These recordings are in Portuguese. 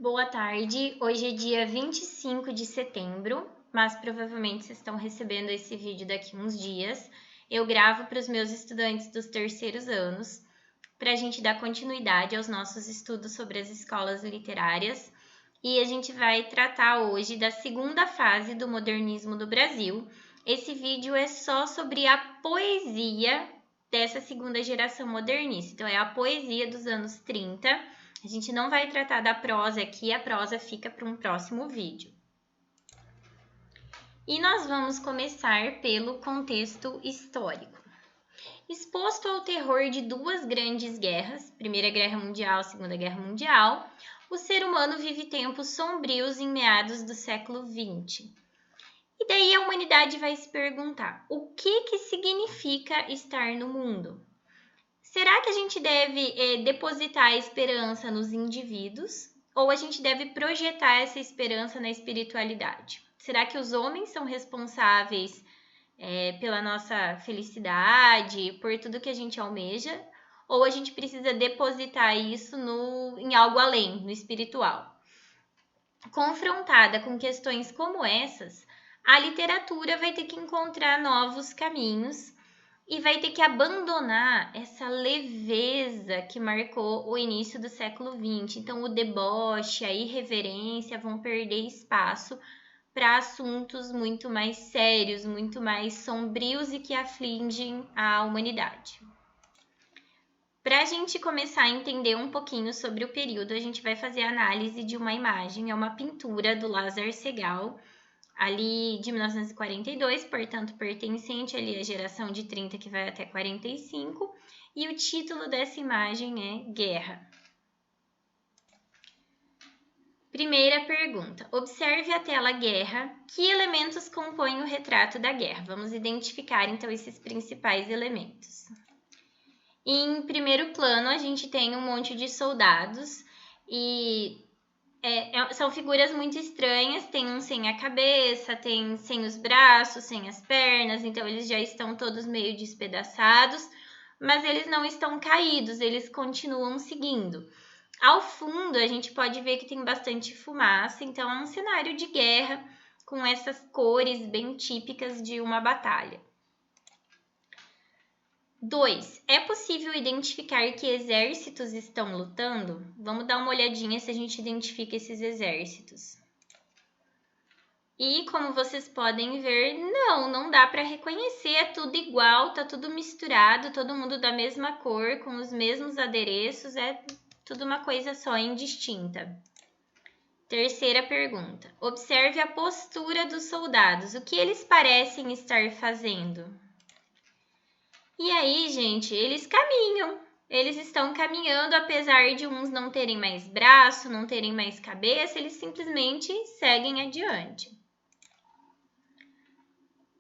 Boa tarde, hoje é dia 25 de setembro, mas provavelmente vocês estão recebendo esse vídeo daqui uns dias. Eu gravo para os meus estudantes dos terceiros anos, para a gente dar continuidade aos nossos estudos sobre as escolas literárias. E a gente vai tratar hoje da segunda fase do modernismo do Brasil. Esse vídeo é só sobre a poesia dessa segunda geração modernista, então é a poesia dos anos 30. A gente não vai tratar da prosa aqui, a prosa fica para um próximo vídeo. E nós vamos começar pelo contexto histórico. Exposto ao terror de duas grandes guerras, Primeira Guerra Mundial e Segunda Guerra Mundial, o ser humano vive tempos sombrios em meados do século XX. E daí a humanidade vai se perguntar, o que significa estar no mundo? Será que a gente deve depositar a esperança nos indivíduos ou a gente deve projetar essa esperança na espiritualidade? Será que os homens são responsáveis pela nossa felicidade, por tudo que a gente almeja? Ou a gente precisa depositar isso em algo além, no espiritual? Confrontada com questões como essas, a literatura vai ter que encontrar novos caminhos e vai ter que abandonar essa leveza que marcou o início do século XX. Então, o deboche, a irreverência vão perder espaço para assuntos muito mais sérios, muito mais sombrios e que afligem a humanidade. Para a gente começar a entender um pouquinho sobre o período, a gente vai fazer a análise de uma imagem, é uma pintura do Lázaro Segall, ali de 1942, portanto, pertencente ali à geração de 30 que vai até 45, e o título dessa imagem é Guerra. Primeira pergunta. Observe a tela Guerra. Que elementos compõem o retrato da guerra? Vamos identificar, então, esses principais elementos. Em primeiro plano, a gente tem um monte de soldados e são figuras muito estranhas, tem um sem a cabeça, tem sem os braços, sem as pernas, então eles já estão todos meio despedaçados, mas eles não estão caídos, eles continuam seguindo. Ao fundo, a gente pode ver que tem bastante fumaça, então é um cenário de guerra com essas cores bem típicas de uma batalha. 2. É possível identificar que exércitos estão lutando? Vamos dar uma olhadinha se a gente identifica esses exércitos. E como vocês podem ver, não dá para reconhecer, é tudo igual, tá tudo misturado, todo mundo da mesma cor, com os mesmos adereços, é tudo uma coisa só, indistinta. Terceira pergunta. Observe a postura dos soldados, o que eles parecem estar fazendo? E aí, gente, eles caminham. Eles estão caminhando, apesar de uns não terem mais braço, não terem mais cabeça, eles simplesmente seguem adiante.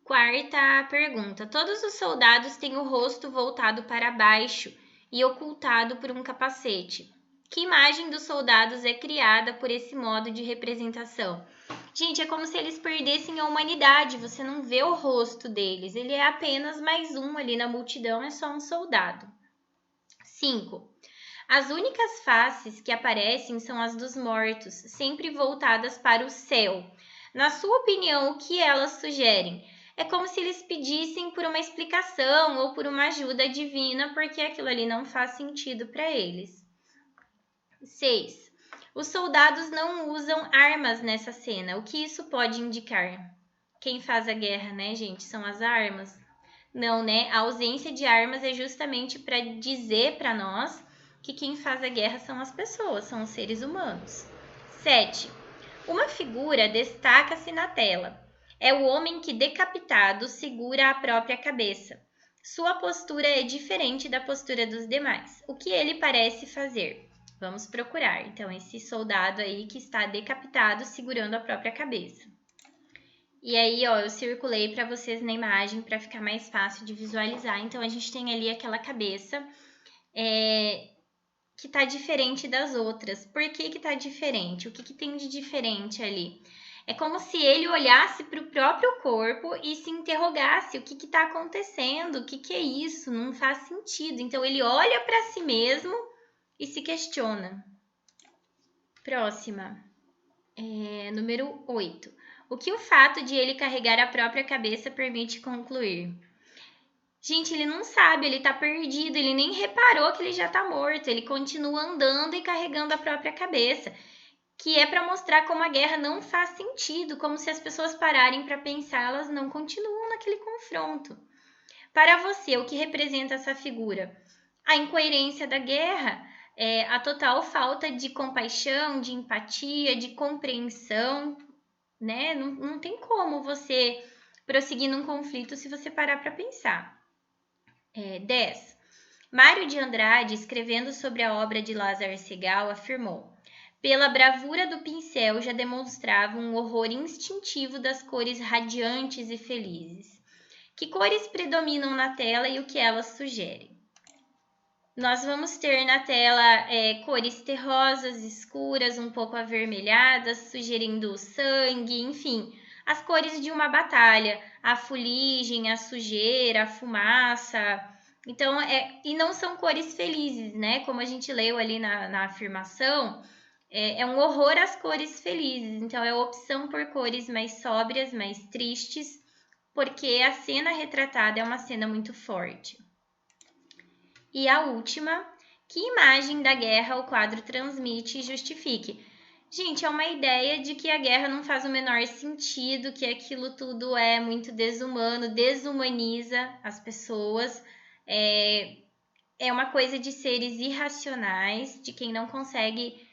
Quarta pergunta. Todos os soldados têm o rosto voltado para baixo e ocultado por um capacete. Que imagem dos soldados é criada por esse modo de representação? Gente, é como se eles perdessem a humanidade, você não vê o rosto deles, ele é apenas mais um ali na multidão, é só um soldado. 5. As únicas faces que aparecem são as dos mortos, sempre voltadas para o céu. Na sua opinião, o que elas sugerem? É como se eles pedissem por uma explicação ou por uma ajuda divina, porque aquilo ali não faz sentido para eles. 6. Os soldados não usam armas nessa cena. O que isso pode indicar? Quem faz a guerra, né, gente? São as armas? Não, né? A ausência de armas é justamente para dizer para nós que quem faz a guerra são as pessoas, são os seres humanos. 7. Uma figura destaca-se na tela. É o homem que, decapitado, segura a própria cabeça. Sua postura é diferente da postura dos demais. O que ele parece fazer? Vamos procurar, então, esse soldado aí que está decapitado segurando a própria cabeça. E aí, ó, eu circulei para vocês na imagem para ficar mais fácil de visualizar. Então, a gente tem ali aquela cabeça que está diferente das outras. Por que está diferente? O que tem de diferente ali? É como se ele olhasse para o próprio corpo e se interrogasse: o que está acontecendo? O que é isso? Não faz sentido. Então, ele olha para si mesmo e se questiona. Próxima. Número 8. O que o fato de ele carregar a própria cabeça permite concluir? Gente, ele não sabe, ele tá perdido, ele nem reparou que ele já tá morto, ele continua andando e carregando a própria cabeça, que é para mostrar como a guerra não faz sentido, como se as pessoas pararem para pensar, elas não continuam naquele confronto. Para você, o que representa essa figura? A incoerência da guerra, a total falta de compaixão, de empatia, de compreensão, né? Não tem como você prosseguir num conflito se você parar para pensar. 10. Mário de Andrade, escrevendo sobre a obra de Lázaro Segall, afirmou: pela bravura do pincel já demonstrava um horror instintivo das cores radiantes e felizes. Que cores predominam na tela e o que elas sugerem? Nós vamos ter na tela cores terrosas, escuras, um pouco avermelhadas, sugerindo sangue, enfim, as cores de uma batalha, a fuligem, a sujeira, a fumaça. Então, e não são cores felizes, né? Como a gente leu ali na afirmação, é um horror às cores felizes. Então, é a opção por cores mais sóbrias, mais tristes, porque a cena retratada é uma cena muito forte. E a última, que imagem da guerra o quadro transmite e justifique? Gente, é uma ideia de que a guerra não faz o menor sentido, que aquilo tudo é muito desumano, desumaniza as pessoas. É uma coisa de seres irracionais, de quem não consegue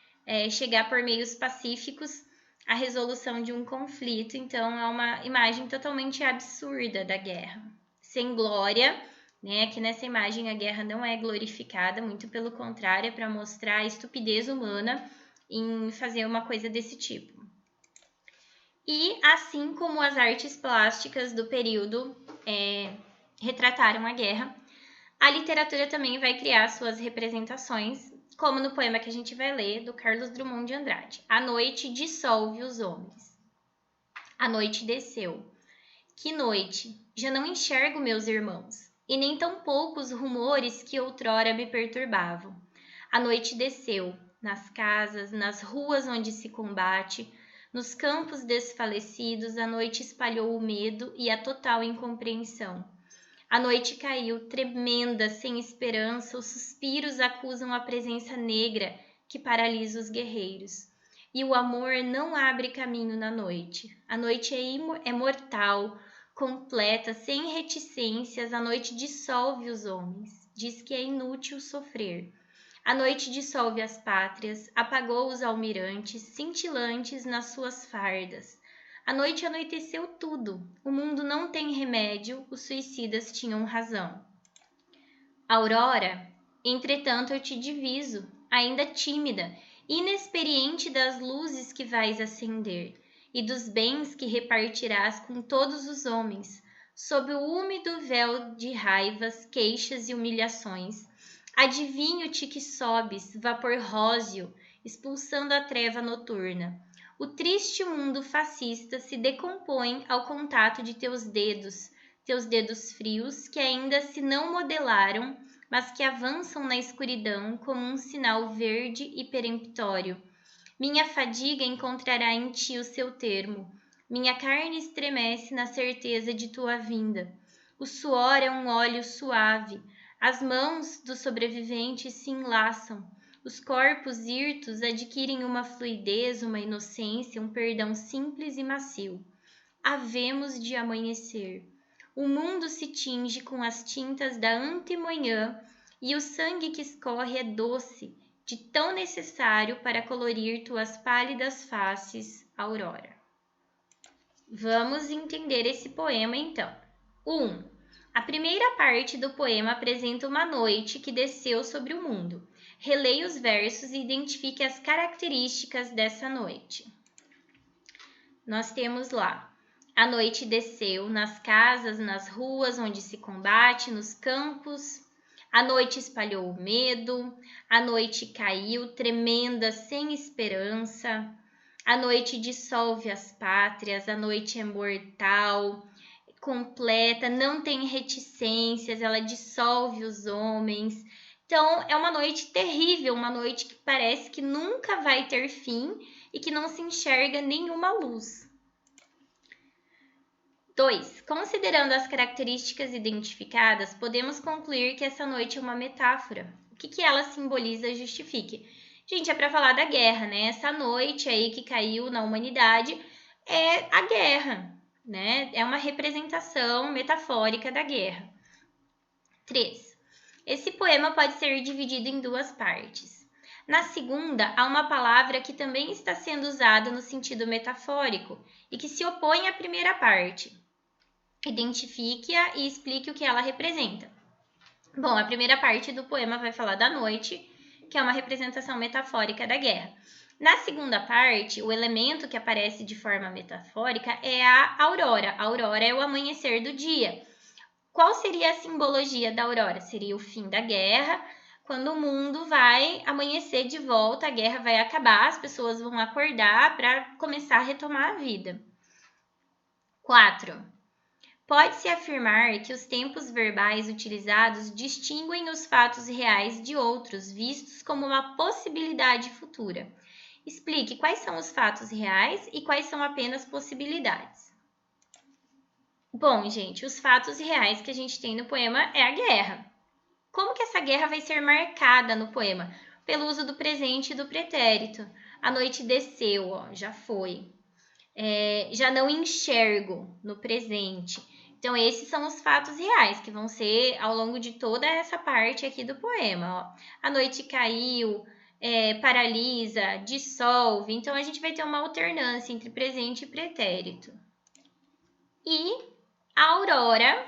chegar por meios pacíficos à resolução de um conflito. Então, é uma imagem totalmente absurda da guerra, sem glória, né? Aqui nessa imagem a guerra não é glorificada, muito pelo contrário, é para mostrar a estupidez humana em fazer uma coisa desse tipo. E assim como as artes plásticas do período retrataram a guerra, a literatura também vai criar suas representações, como no poema que a gente vai ler, do Carlos Drummond de Andrade. A noite dissolve os homens. A noite desceu. Que noite! Já não enxergo meus irmãos, e nem tampouco os rumores que outrora me perturbavam. A noite desceu, nas casas, nas ruas onde se combate, nos campos desfalecidos, a noite espalhou o medo e a total incompreensão. A noite caiu, tremenda, sem esperança, os suspiros acusam a presença negra que paralisa os guerreiros. E o amor não abre caminho na noite. A noite é mortal, completa, sem reticências, a noite dissolve os homens. Diz que é inútil sofrer. A noite dissolve as pátrias, apagou os almirantes, cintilantes nas suas fardas. A noite anoiteceu tudo. O mundo não tem remédio, os suicidas tinham razão. Aurora, entretanto eu te diviso, ainda tímida, inexperiente das luzes que vais acender e dos bens que repartirás com todos os homens, sob o úmido véu de raivas, queixas e humilhações. Adivinho-te que sobes, vapor róseo, expulsando a treva noturna. O triste mundo fascista se decompõe ao contato de teus dedos frios que ainda se não modelaram, mas que avançam na escuridão como um sinal verde e peremptório. Minha fadiga encontrará em ti o seu termo. Minha carne estremece na certeza de tua vinda. O suor é um óleo suave. As mãos dos sobreviventes se enlaçam. Os corpos hirtos adquirem uma fluidez, uma inocência, um perdão simples e macio. Havemos de amanhecer. O mundo se tinge com as tintas da antemanhã e o sangue que escorre é doce, de tão necessário para colorir tuas pálidas faces, Aurora. Vamos entender esse poema então. 1. A primeira parte do poema apresenta uma noite que desceu sobre o mundo. Releia os versos e identifique as características dessa noite. Nós temos lá: a noite desceu nas casas, nas ruas onde se combate, nos campos. A noite espalhou o medo. A noite caiu, tremenda, sem esperança. A noite dissolve as pátrias. A noite é mortal, completa, não tem reticências, ela dissolve os homens. Então, é uma noite terrível, uma noite que parece que nunca vai ter fim e que não se enxerga nenhuma luz. 2. Considerando as características identificadas, podemos concluir que essa noite é uma metáfora. O que ela simboliza, justifique. Gente, é para falar da guerra, né? Essa noite aí que caiu na humanidade é a guerra, né? É uma representação metafórica da guerra. 3. Esse poema pode ser dividido em duas partes. Na segunda, há uma palavra que também está sendo usada no sentido metafórico e que se opõe à primeira parte. Identifique-a e explique o que ela representa. Bom, a primeira parte do poema vai falar da noite, que é uma representação metafórica da guerra. Na segunda parte, o elemento que aparece de forma metafórica é a aurora. A aurora é o amanhecer do dia. Qual seria a simbologia da aurora? Seria o fim da guerra, quando o mundo vai amanhecer de volta, a guerra vai acabar, as pessoas vão acordar para começar a retomar a vida. 4. Pode-se afirmar que os tempos verbais utilizados distinguem os fatos reais de outros, vistos como uma possibilidade futura. Explique quais são os fatos reais e quais são apenas possibilidades. Bom, gente, os fatos reais que a gente tem no poema é a guerra. Como que essa guerra vai ser marcada no poema? Pelo uso do presente e do pretérito. A noite desceu, ó, já foi. Já não enxergo no presente. Então, esses são os fatos reais que vão ser ao longo de toda essa parte aqui do poema. Ó. A noite caiu, paralisa, dissolve. Então, a gente vai ter uma alternância entre presente e pretérito. E a aurora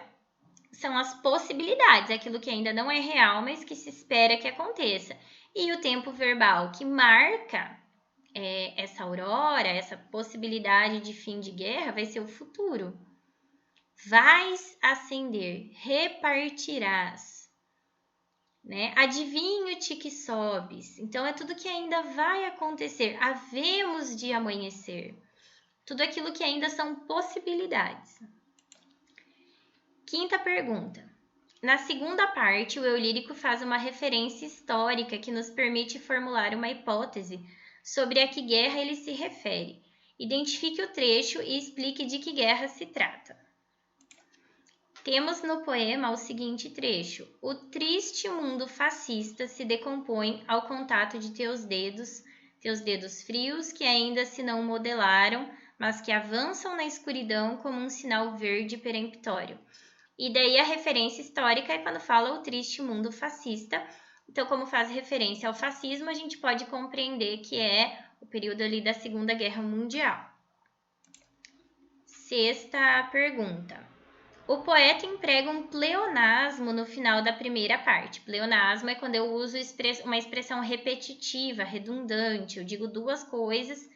são as possibilidades, aquilo que ainda não é real, mas que se espera que aconteça. E o tempo verbal que marca essa aurora, essa possibilidade de fim de guerra, vai ser o futuro. Vais ascender, repartirás. Né? Adivinho-te que sobes. Então, é tudo que ainda vai acontecer. Havemos de amanhecer. Tudo aquilo que ainda são possibilidades. Quinta pergunta. Na segunda parte, o eu lírico faz uma referência histórica que nos permite formular uma hipótese sobre a que guerra ele se refere. Identifique o trecho e explique de que guerra se trata. Temos no poema o seguinte trecho: o triste mundo fascista se decompõe ao contato de teus dedos frios que ainda se não modelaram, mas que avançam na escuridão como um sinal verde peremptório. E daí a referência histórica é quando fala o triste mundo fascista. Então, como faz referência ao fascismo, a gente pode compreender que é o período ali da Segunda Guerra Mundial. Sexta pergunta. O poeta emprega um pleonasmo no final da primeira parte. Pleonasmo é quando eu uso uma expressão repetitiva, redundante. Eu digo duas coisas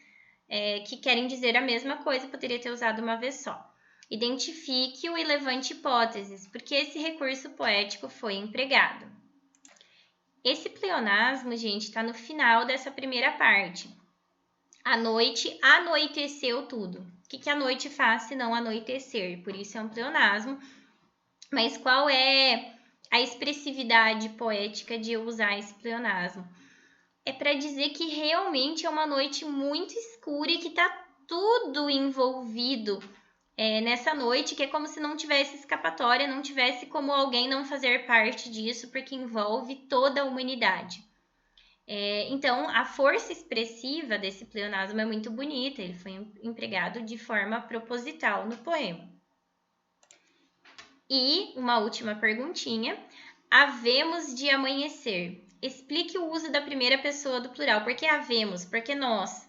que querem dizer a mesma coisa, poderia ter usado uma vez só. Identifique-o e levante hipóteses, porque esse recurso poético foi empregado. Esse pleonasmo, gente, está no final dessa primeira parte. A noite anoiteceu tudo. O que a noite faz se não anoitecer? Por isso é um pleonasmo. Mas qual é a expressividade poética de eu usar esse pleonasmo? É para dizer que realmente é uma noite muito escura e que está tudo envolvido nessa noite, que é como se não tivesse escapatória, não tivesse como alguém não fazer parte disso, porque envolve toda a humanidade. Então, a força expressiva desse pleonasmo é muito bonita, ele foi empregado de forma proposital no poema. E uma última perguntinha: havemos de amanhecer. Explique o uso da primeira pessoa do plural. Por que havemos? Por que nós?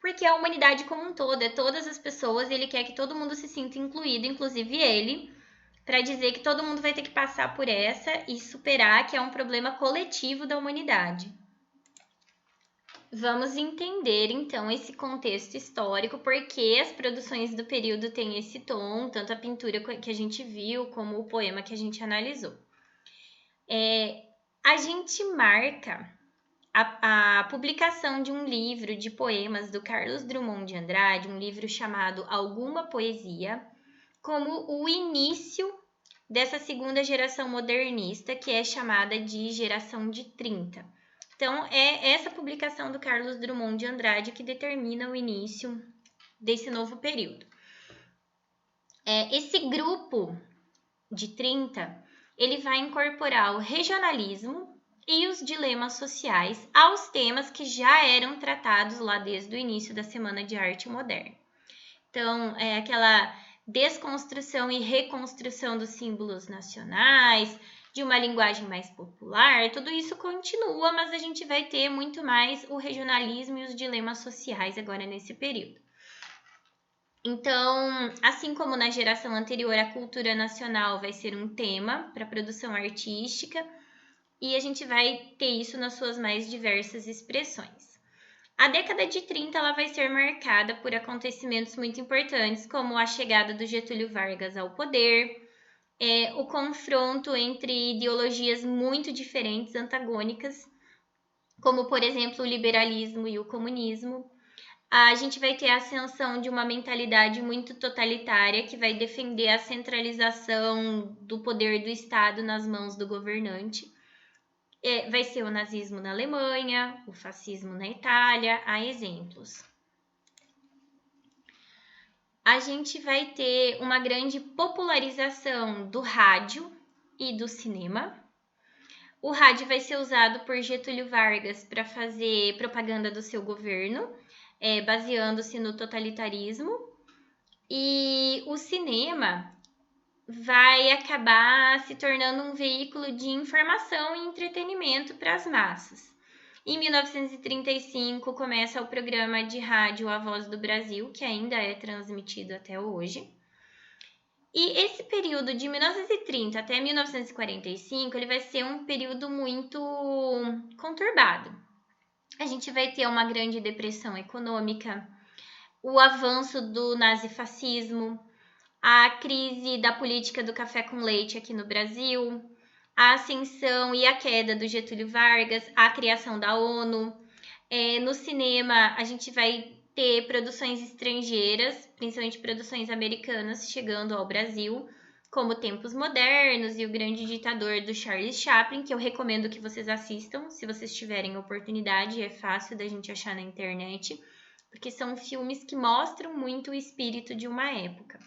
Porque é a humanidade como um todo, é todas as pessoas, e ele quer que todo mundo se sinta incluído, inclusive ele, para dizer que todo mundo vai ter que passar por essa e superar, que é um problema coletivo da humanidade. Vamos entender, então, esse contexto histórico, porque as produções do período têm esse tom, tanto a pintura que a gente viu, como o poema que a gente analisou. A gente marca a publicação de um livro de poemas do Carlos Drummond de Andrade, um livro chamado Alguma Poesia, como o início dessa segunda geração modernista, que é chamada de geração de 30. Então, é essa publicação do Carlos Drummond de Andrade que determina o início desse novo período. Esse grupo de 30, ele vai incorporar o regionalismo e os dilemas sociais aos temas que já eram tratados lá desde o início da Semana de Arte Moderna. Então, é aquela desconstrução e reconstrução dos símbolos nacionais, de uma linguagem mais popular, tudo isso continua, mas a gente vai ter muito mais o regionalismo e os dilemas sociais agora nesse período. Então, assim como na geração anterior, a cultura nacional vai ser um tema para a produção artística e a gente vai ter isso nas suas mais diversas expressões. A década de 30 ela vai ser marcada por acontecimentos muito importantes, como a chegada do Getúlio Vargas ao poder, o confronto entre ideologias muito diferentes, antagônicas, como, por exemplo, o liberalismo e o comunismo. A gente vai ter a ascensão de uma mentalidade muito totalitária que vai defender a centralização do poder do Estado nas mãos do governante. Vai ser o nazismo na Alemanha, o fascismo na Itália, há exemplos. A gente vai ter uma grande popularização do rádio e do cinema. O rádio vai ser usado por Getúlio Vargas para fazer propaganda do seu governo, baseando-se no totalitarismo. E o cinema vai acabar se tornando um veículo de informação e entretenimento para as massas. Em 1935, começa o programa de rádio A Voz do Brasil, que ainda é transmitido até hoje. E esse período de 1930 até 1945, ele vai ser um período muito conturbado. A gente vai ter uma grande depressão econômica, o avanço do nazifascismo, a crise da política do café com leite aqui no Brasil, a ascensão e a queda do Getúlio Vargas, a criação da ONU. No cinema, a gente vai ter produções estrangeiras, principalmente produções americanas, chegando ao Brasil, como Tempos Modernos e O Grande Ditador, do Charles Chaplin, que eu recomendo que vocês assistam, se vocês tiverem oportunidade, é fácil da gente achar na internet, porque são filmes que mostram muito o espírito de uma época.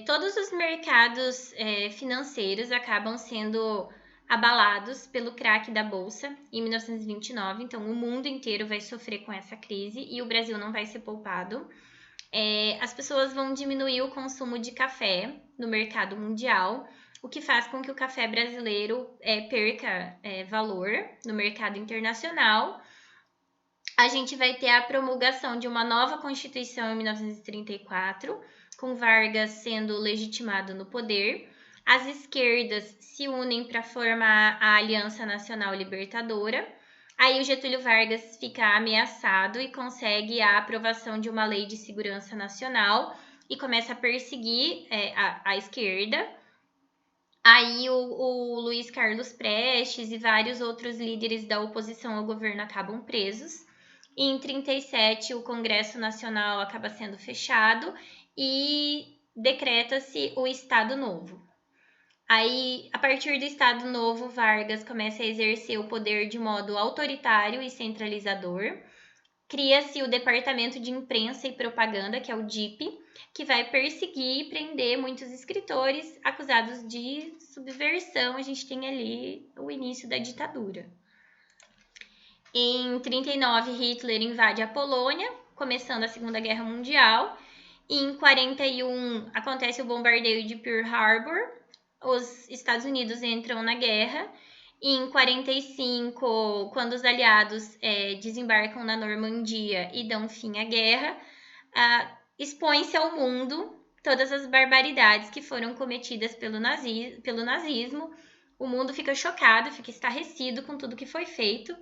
Todos os mercados financeiros acabam sendo abalados pelo craque da Bolsa em 1929, então o mundo inteiro vai sofrer com essa crise e o Brasil não vai ser poupado. As pessoas vão diminuir o consumo de café no mercado mundial, o que faz com que o café brasileiro perca valor no mercado internacional. A gente vai ter a promulgação de uma nova Constituição em 1934, com Vargas sendo legitimado no poder. As esquerdas se unem para formar a Aliança Nacional Libertadora. Aí o Getúlio Vargas fica ameaçado e consegue a aprovação de uma lei de segurança nacional e começa a perseguir a esquerda. Aí o Luiz Carlos Prestes e vários outros líderes da oposição ao governo acabam presos. E em 1937, o Congresso Nacional acaba sendo fechado e decreta-se o Estado Novo. Aí, a partir do Estado Novo, Vargas começa a exercer o poder de modo autoritário e centralizador. Cria-se o Departamento de Imprensa e Propaganda, que é o DIP, que vai perseguir e prender muitos escritores acusados de subversão. A gente tem ali o início da ditadura. Em 1939, Hitler invade a Polônia, começando a Segunda Guerra Mundial. Em 1941, acontece o bombardeio de Pearl Harbor. Os Estados Unidos entram na guerra. Em 1945, quando os aliados desembarcam na Normandia e dão fim à guerra, expõe-se ao mundo todas as barbaridades que foram cometidas pelo nazismo. O mundo fica chocado, fica estarrecido com tudo que foi feito.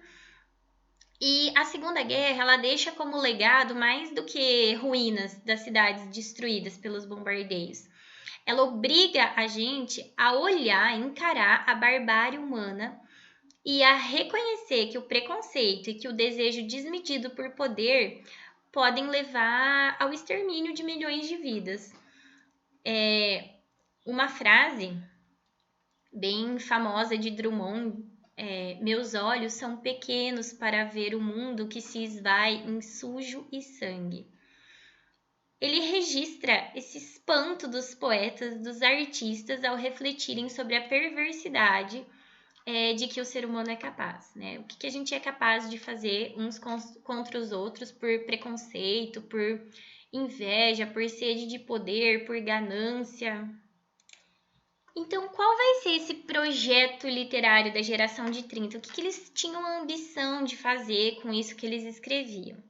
E a Segunda Guerra, ela deixa como legado mais do que ruínas das cidades destruídas pelos bombardeios. Ela obriga a gente a olhar, encarar a barbárie humana e a reconhecer que o preconceito e que o desejo desmedido por poder podem levar ao extermínio de milhões de vidas. uma frase bem famosa de Drummond, meus olhos são pequenos para ver o mundo que se esvai em sujo e sangue. Ele registra esse espanto dos poetas, dos artistas, ao refletirem sobre a perversidade de que o ser humano é capaz, né? O que a gente é capaz de fazer uns contra os outros por preconceito, por inveja, por sede de poder, por ganância. Então, qual vai ser esse projeto literário da geração de 30? O que eles tinham a ambição de fazer com isso que eles escreviam?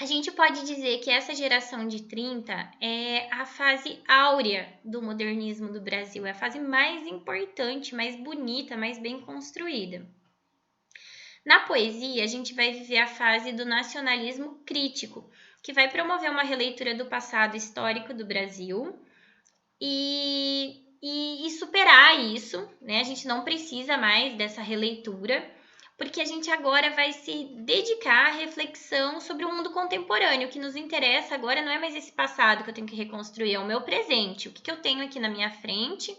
A gente pode dizer que essa geração de 30 é a fase áurea do modernismo do Brasil, é a fase mais importante, mais bonita, mais bem construída. Na poesia, a gente vai viver a fase do nacionalismo crítico, que vai promover uma releitura do passado histórico do Brasil e superar isso, né? A gente não precisa mais dessa releitura, porque a gente agora vai se dedicar à reflexão sobre o mundo contemporâneo. O que nos interessa agora não é mais esse passado que eu tenho que reconstruir, é o meu presente. O que eu tenho aqui na minha frente,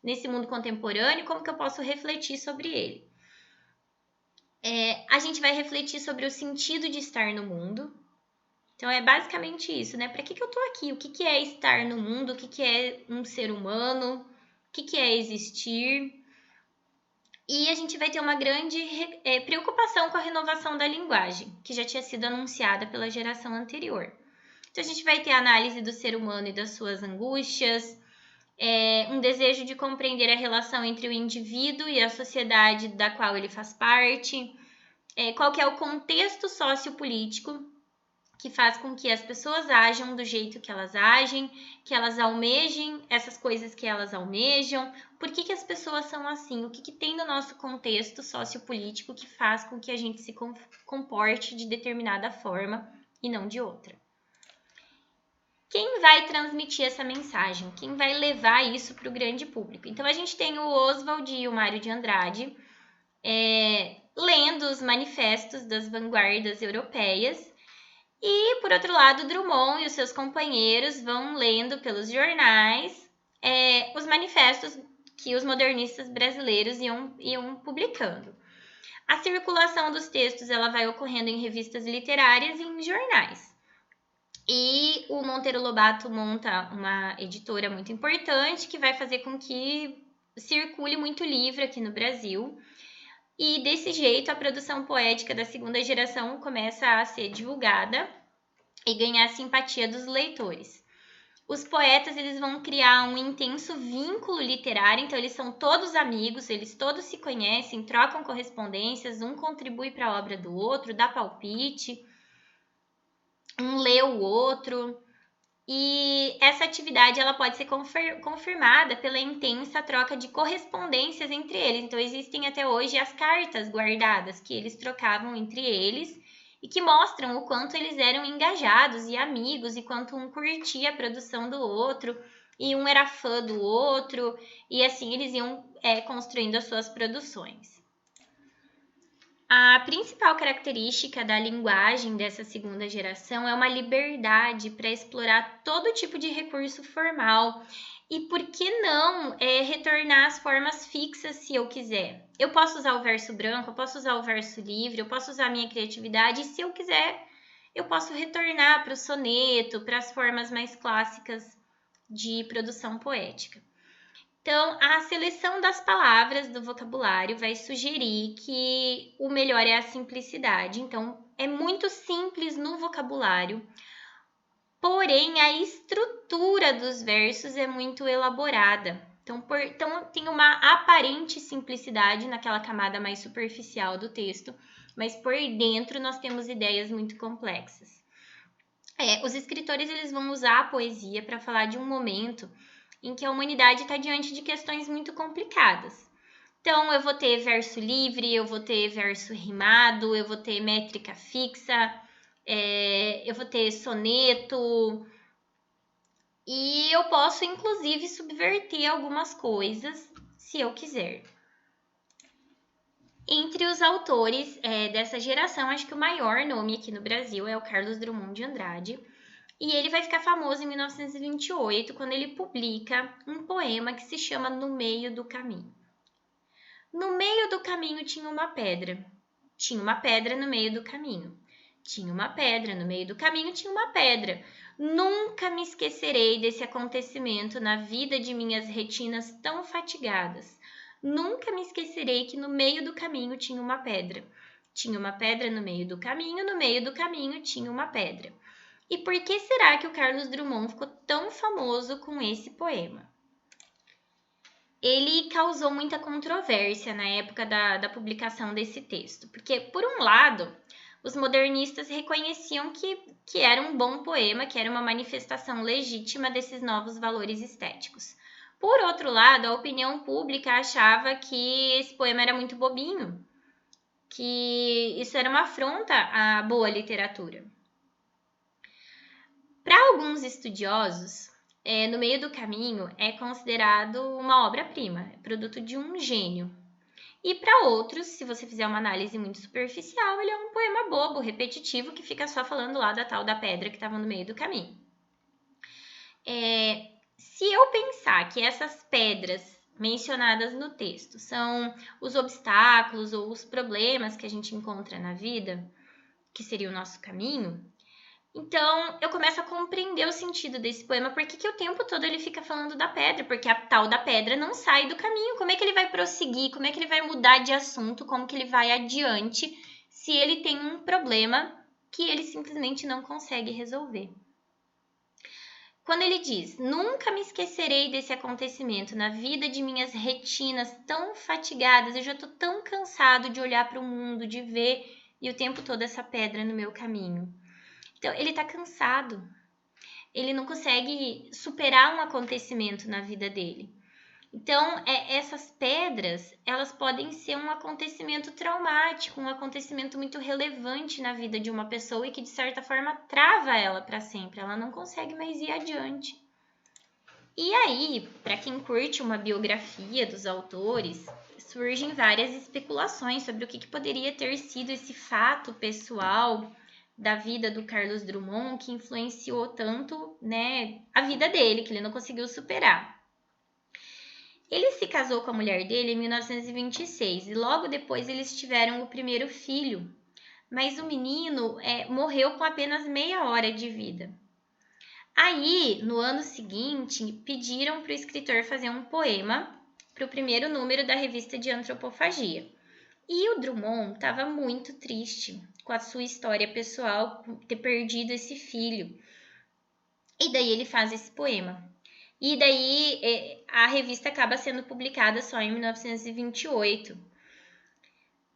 nesse mundo contemporâneo, como que eu posso refletir sobre ele? A gente vai refletir sobre o sentido de estar no mundo. Então, é basicamente isso, né? Para que eu tô aqui? O que é estar no mundo? O que é um ser humano? O que é existir? E a gente vai ter uma grande preocupação com a renovação da linguagem, que já tinha sido anunciada pela geração anterior. Então, a gente vai ter a análise do ser humano e das suas angústias, um desejo de compreender a relação entre o indivíduo e a sociedade da qual ele faz parte, qual que é o contexto sociopolítico que faz com que as pessoas ajam do jeito que elas agem, que elas almejem essas coisas que elas almejam. Por que as pessoas são assim? O que tem no nosso contexto sociopolítico que faz com que a gente se comporte de determinada forma e não de outra? Quem vai transmitir essa mensagem? Quem vai levar isso para o grande público? Então, a gente tem o Oswald e o Mário de Andrade lendo os manifestos das vanguardas europeias. E, por outro lado, Drummond e os seus companheiros vão lendo pelos jornais os manifestos que os modernistas brasileiros iam publicando. A circulação dos textos ela vai ocorrendo em revistas literárias e em jornais. E o Monteiro Lobato monta uma editora muito importante que vai fazer com que circule muito livro aqui no Brasil. E desse jeito, a produção poética da segunda geração começa a ser divulgada e ganhar a simpatia dos leitores. Os poetas eles vão criar um intenso vínculo literário, então eles são todos amigos, eles todos se conhecem, trocam correspondências, um contribui para a obra do outro, dá palpite, um lê o outro. E essa atividade ela pode ser confirmada pela intensa troca de correspondências entre eles. Então, existem até hoje as cartas guardadas que eles trocavam entre eles e que mostram o quanto eles eram engajados e amigos e quanto um curtia a produção do outro e um era fã do outro e assim eles iam construindo as suas produções. A principal característica da linguagem dessa segunda geração é uma liberdade para explorar todo tipo de recurso formal. E por que não retornar às formas fixas se eu quiser? Eu posso usar o verso branco, eu posso usar o verso livre, eu posso usar a minha criatividade e se eu quiser, eu posso retornar para o soneto, para as formas mais clássicas de produção poética. Então, a seleção das palavras do vocabulário vai sugerir que o melhor é a simplicidade. Então, é muito simples no vocabulário, porém, a estrutura dos versos é muito elaborada. Então, tem uma aparente simplicidade naquela camada mais superficial do texto, mas por dentro nós temos ideias muito complexas. Os escritores eles vão usar a poesia para falar de um momento em que a humanidade está diante de questões muito complicadas. Então, eu vou ter verso livre, eu vou ter verso rimado, eu vou ter métrica fixa, eu vou ter soneto, e eu posso, inclusive, subverter algumas coisas, se eu quiser. Entre os autores dessa geração, acho que o maior nome aqui no Brasil é o Carlos Drummond de Andrade, E ele vai ficar famoso em 1928, quando ele publica um poema que se chama No Meio do Caminho. No meio do caminho tinha uma pedra. Tinha uma pedra no meio do caminho. Tinha uma pedra no meio do caminho, tinha uma pedra. Nunca me esquecerei desse acontecimento na vida de minhas retinas tão fatigadas. Nunca me esquecerei que no meio do caminho tinha uma pedra. Tinha uma pedra no meio do caminho tinha uma pedra. E por que será que o Carlos Drummond ficou tão famoso com esse poema? Ele causou muita controvérsia na época da publicação desse texto, porque, por um lado, os modernistas reconheciam que era um bom poema, que era uma manifestação legítima desses novos valores estéticos. Por outro lado, a opinião pública achava que esse poema era muito bobinho, que isso era uma afronta à boa literatura. Para alguns estudiosos, No Meio do Caminho é considerado uma obra-prima, é produto de um gênio. E para outros, se você fizer uma análise muito superficial, ele é um poema bobo, repetitivo, que fica só falando lá da tal da pedra que estava no meio do caminho. Se eu pensar que essas pedras mencionadas no texto são os obstáculos ou os problemas que a gente encontra na vida, que seria o nosso caminho, então eu começo a compreender o sentido desse poema, porque o tempo todo ele fica falando da pedra, porque a tal da pedra não sai do caminho. Como é que ele vai prosseguir? Como é que ele vai mudar de assunto? Como que ele vai adiante se ele tem um problema que ele simplesmente não consegue resolver? Quando ele diz, nunca me esquecerei desse acontecimento na vida de minhas retinas tão fatigadas, eu já estou tão cansado de olhar para o mundo, de ver e o tempo todo essa pedra no meu caminho. Então, ele está cansado. Ele não consegue superar um acontecimento na vida dele. Então, essas pedras, elas podem ser um acontecimento traumático, um acontecimento muito relevante na vida de uma pessoa e que, de certa forma, trava ela para sempre. Ela não consegue mais ir adiante. E aí, para quem curte uma biografia dos autores, surgem várias especulações sobre o que poderia ter sido esse fato pessoal da vida do Carlos Drummond que influenciou tanto, a vida dele, que ele não conseguiu superar. Ele se casou com a mulher dele em 1926 e logo depois eles tiveram o primeiro filho, mas o menino morreu com apenas meia hora de vida. Aí, no ano seguinte, pediram para o escritor fazer um poema para o primeiro número da revista de Antropofagia. E o Drummond estava muito triste com a sua história pessoal, por ter perdido esse filho. E daí ele faz esse poema. E daí a revista acaba sendo publicada só em 1928.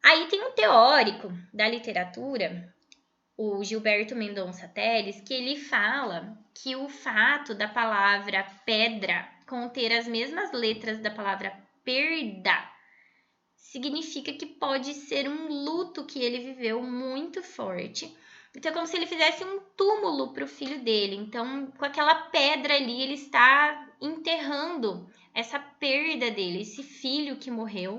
Aí tem um teórico da literatura, o Gilberto Mendonça Telles, que ele fala que o fato da palavra pedra conter as mesmas letras da palavra perda significa que pode ser um luto que ele viveu muito forte. Então, é como se ele fizesse um túmulo para o filho dele. Então, com aquela pedra ali, ele está enterrando essa perda dele, esse filho que morreu,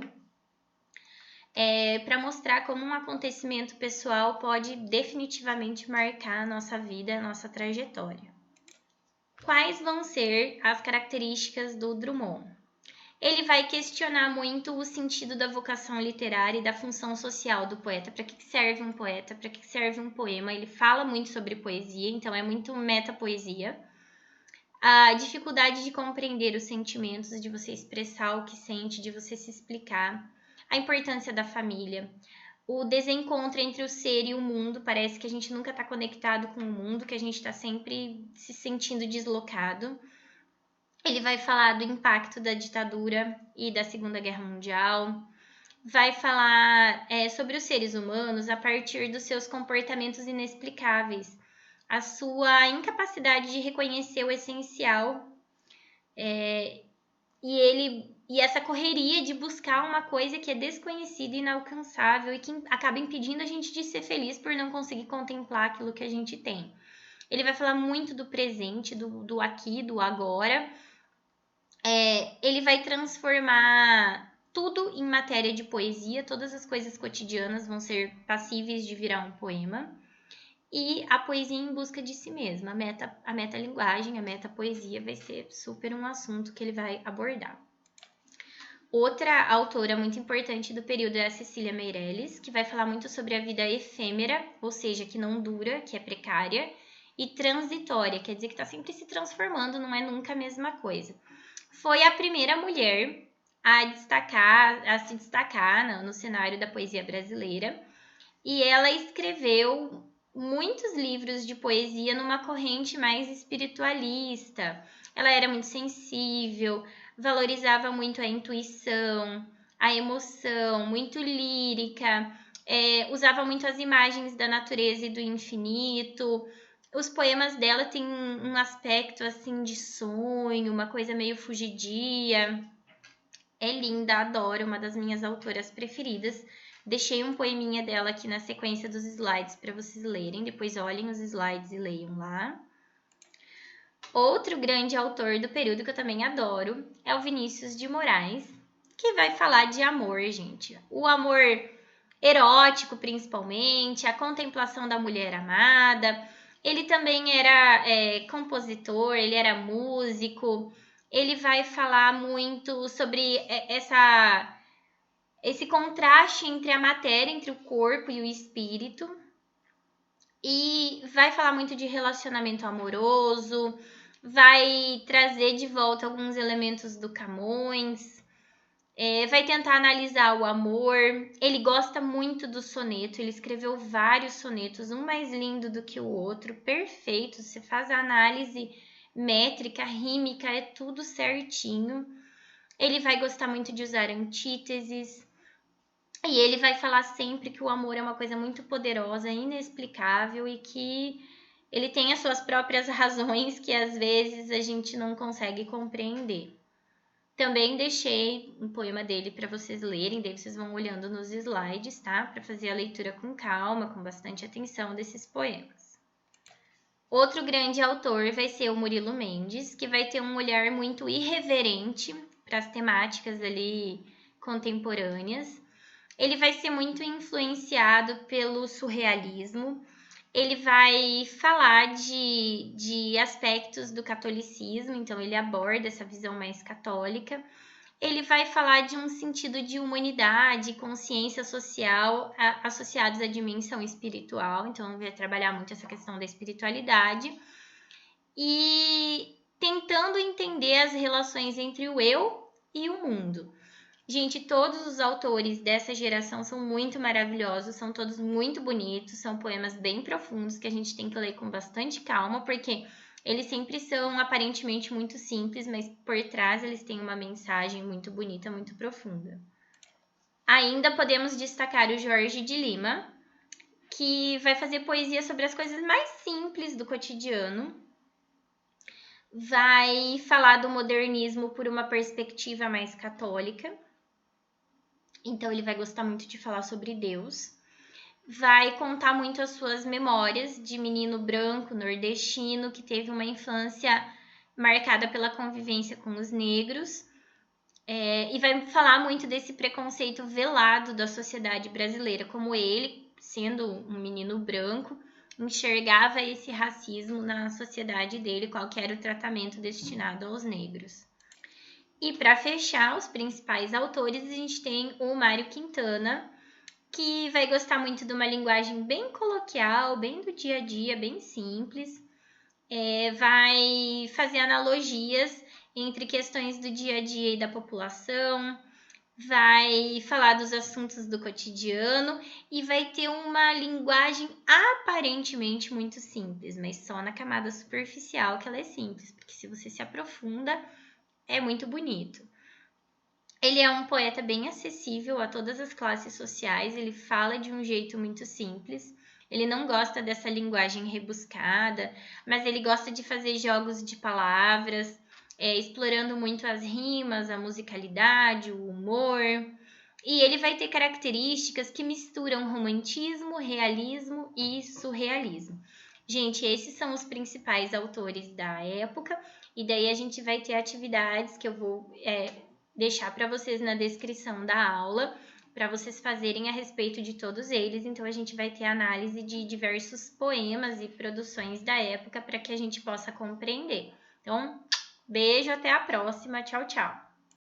para mostrar como um acontecimento pessoal pode definitivamente marcar a nossa vida, a nossa trajetória. Quais vão ser as características do Drummond? Ele vai questionar muito o sentido da vocação literária e da função social do poeta. Para que serve um poeta? Para que serve um poema? Ele fala muito sobre poesia, então é muito metapoesia. A dificuldade de compreender os sentimentos, de você expressar o que sente, de você se explicar. A importância da família. O desencontro entre o ser e o mundo. Parece que a gente nunca está conectado com o mundo, que a gente está sempre se sentindo deslocado. Ele vai falar do impacto da ditadura e da Segunda Guerra Mundial. Vai falar sobre os seres humanos a partir dos seus comportamentos inexplicáveis. A sua incapacidade de reconhecer o essencial. E essa correria de buscar uma coisa que é desconhecida e inalcançável e que acaba impedindo a gente de ser feliz por não conseguir contemplar aquilo que a gente tem. Ele vai falar muito do presente, do aqui, do agora. Ele vai transformar tudo em matéria de poesia, todas as coisas cotidianas vão ser passíveis de virar um poema. e a poesia em busca de si mesma. A metalinguagem, a metapoesia vai ser super um assunto que ele vai abordar. Outra autora muito importante do período é a Cecília Meirelles, que vai falar muito sobre a vida efêmera, ou seja, que não dura, que é precária, e transitória, quer dizer que está sempre se transformando, não é nunca a mesma coisa. Foi a primeira mulher a se destacar no cenário da poesia brasileira, e ela escreveu muitos livros de poesia numa corrente mais espiritualista. Ela era muito sensível, valorizava muito a intuição, a emoção, muito lírica, usava muito as imagens da natureza e do infinito. Os poemas dela têm um aspecto assim de sonho, uma coisa meio fugidia. É linda, adoro, uma das minhas autoras preferidas. Deixei um poeminha dela aqui na sequência dos slides para vocês lerem. Depois olhem os slides e leiam lá. Outro grande autor do período que eu também adoro é o Vinícius de Moraes, que vai falar de amor, gente. O amor erótico, principalmente, a contemplação da mulher amada. Ele também era compositor, ele era músico. Ele vai falar muito sobre esse contraste entre a matéria, entre o corpo e o espírito. E vai falar muito de relacionamento amoroso, vai trazer de volta alguns elementos do Camões, vai tentar analisar o amor. Ele gosta muito do soneto, ele escreveu vários sonetos, um mais lindo do que o outro, perfeito. Você faz a análise métrica, rímica, é tudo certinho. Ele vai gostar muito de usar antíteses. E ele vai falar sempre que o amor é uma coisa muito poderosa, inexplicável e que ele tem as suas próprias razões que às vezes a gente não consegue compreender. Também deixei um poema dele para vocês lerem, daí vocês vão olhando nos slides, tá? Para fazer a leitura com calma, com bastante atenção desses poemas. Outro grande autor vai ser o Murilo Mendes, que vai ter um olhar muito irreverente para as temáticas ali contemporâneas. Ele vai ser muito influenciado pelo surrealismo. Ele vai falar de aspectos do catolicismo, então ele aborda essa visão mais católica. Ele vai falar de um sentido de humanidade, consciência social associados à dimensão espiritual, então vai trabalhar muito essa questão da espiritualidade e tentando entender as relações entre o eu e o mundo. Gente, todos os autores dessa geração são muito maravilhosos, são todos muito bonitos, são poemas bem profundos que a gente tem que ler com bastante calma, porque eles sempre são aparentemente muito simples, mas por trás eles têm uma mensagem muito bonita, muito profunda. Ainda podemos destacar o Jorge de Lima, que vai fazer poesia sobre as coisas mais simples do cotidiano. Vai falar do modernismo por uma perspectiva mais católica. Então, ele vai gostar muito de falar sobre Deus. Vai contar muito as suas memórias de menino branco, nordestino, que teve uma infância marcada pela convivência com os negros. E vai falar muito desse preconceito velado da sociedade brasileira, como ele, sendo um menino branco, enxergava esse racismo na sociedade dele, qual que era o tratamento destinado aos negros. E para fechar, os principais autores, a gente tem o Mário Quintana, que vai gostar muito de uma linguagem bem coloquial, bem do dia a dia, bem simples. Vai fazer analogias entre questões do dia a dia e da população, vai falar dos assuntos do cotidiano e vai ter uma linguagem aparentemente muito simples, mas só na camada superficial que ela é simples, porque se você se aprofunda, é muito bonito. Ele é um poeta bem acessível a todas as classes sociais, ele fala de um jeito muito simples. Ele não gosta dessa linguagem rebuscada, mas ele gosta de fazer jogos de palavras, explorando muito as rimas, a musicalidade, o humor. E ele vai ter características que misturam romantismo, realismo e surrealismo. Gente, esses são os principais autores da época, e daí a gente vai ter atividades que eu vou deixar para vocês na descrição da aula, para vocês fazerem a respeito de todos eles. Então, a gente vai ter análise de diversos poemas e produções da época para que a gente possa compreender. Então, beijo, até a próxima. Tchau, tchau!